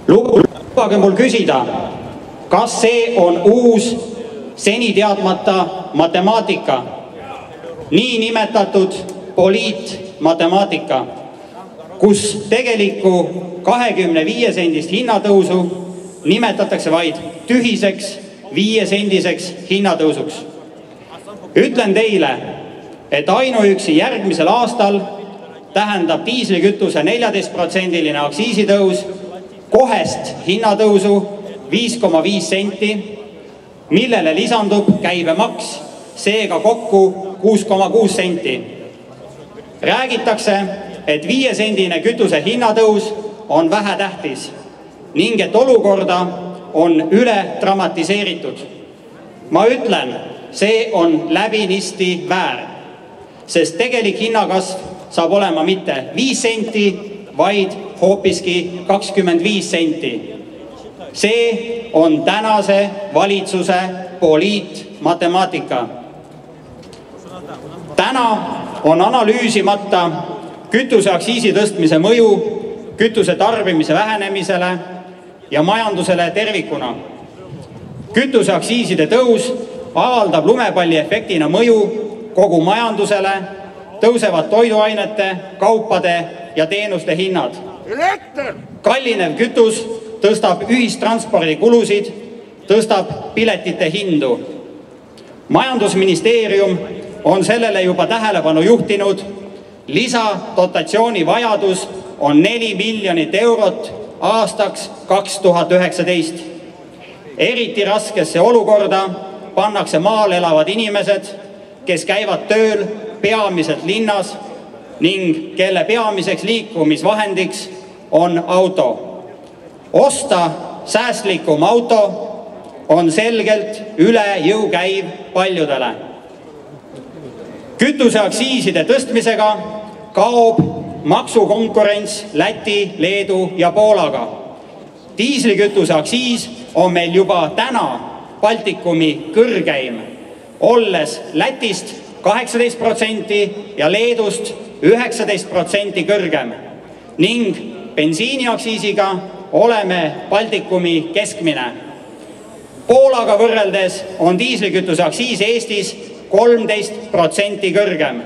Lubage mul küsida, kas see on uus, seni teadmata matemaatika, niinimetatud poliitmatemaatika, kus tegelikku 25 sendist hinnatõusu nimetatakse vaid tühiseks 5-sendiseks hinnatõusuks. Ütlen teile, et ainuüksi järgmisel aastal tähendab diislikütuse 14% aktsiisitõus kohest hinnatõusu 5,5 senti, millele lisandub käibemaks, seega kokku 6,6 senti. Räägitakse, et 5-sendine kütuse hinnatõus on vähetähtis ning et olukorda on üle dramatiseeritud. Ma ütlen, see on läbinisti väär, sest tegelik hinnakasv saab olema mitte 5 senti, vaid hoopiski 25 senti. See on tänase valitsuse poliitmatemaatika. Täna on analüüsimata kütuseaktsiisi tõstmise mõju kütuse tarbimise vähenemisele ja majandusele tervikuna. Kütuseaktsiiside tõus avaldab lumepalli efektina mõju kogu majandusele, tõusevad toiduainete, kaupade ja teenuste hinnad. Kallinev kütus tõstab ühistranspordi kulusid, tõstab piletite hindu. Majandusministeerium on sellele juba tähelepanu juhtinud. Lisadotatsiooni vajadus on 4 miljonit eurot aastaks 2019. Eriti raskesse olukorda pannakse maal elavad inimesed, kes käivad tööl peamiselt linnas ning kelle peamiseks liikumisvahendiks on auto. Osta säästlikum auto on selgelt üle jõu käiv paljudele. Kütuseaktsiiside tõstmisega kaob maksukonkurents Läti, Leedu ja Poolaga. Diislikütuse aktsiis on meil juba täna Baltikumi kõrgeim, olles Lätist 18% ja Leedust 19% kõrgem ning bensiiniaktsiisiga oleme Baltikumi keskmine. Poolaga võrreldes on diislikütuse aktsiis Eestis 13% kõrgem.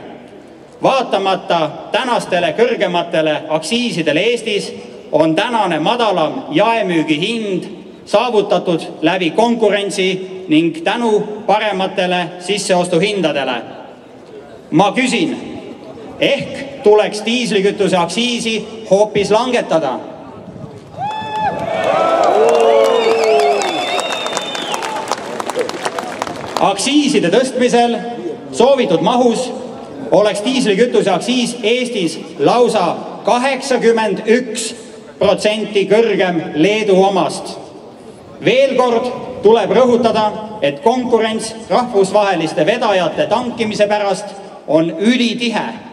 Vaatamata tänastele kõrgematele aktsiisidele Eestis on tänane madalam jaemüügi hind saavutatud läbi konkurentsi ning tänu parematele sisseostuhindadele. Ma küsin, ehk tuleks diislikütuse aktsiisi hoopis langetada? Aktsiiside tõstmisel soovitud mahus oleks diislikütuse aktsiis Eestis lausa 81% kõrgem Leedu omast. Veel kord tuleb rõhutada, et konkurents rahvusvaheliste vedajate tankimise pärast on ülitihe.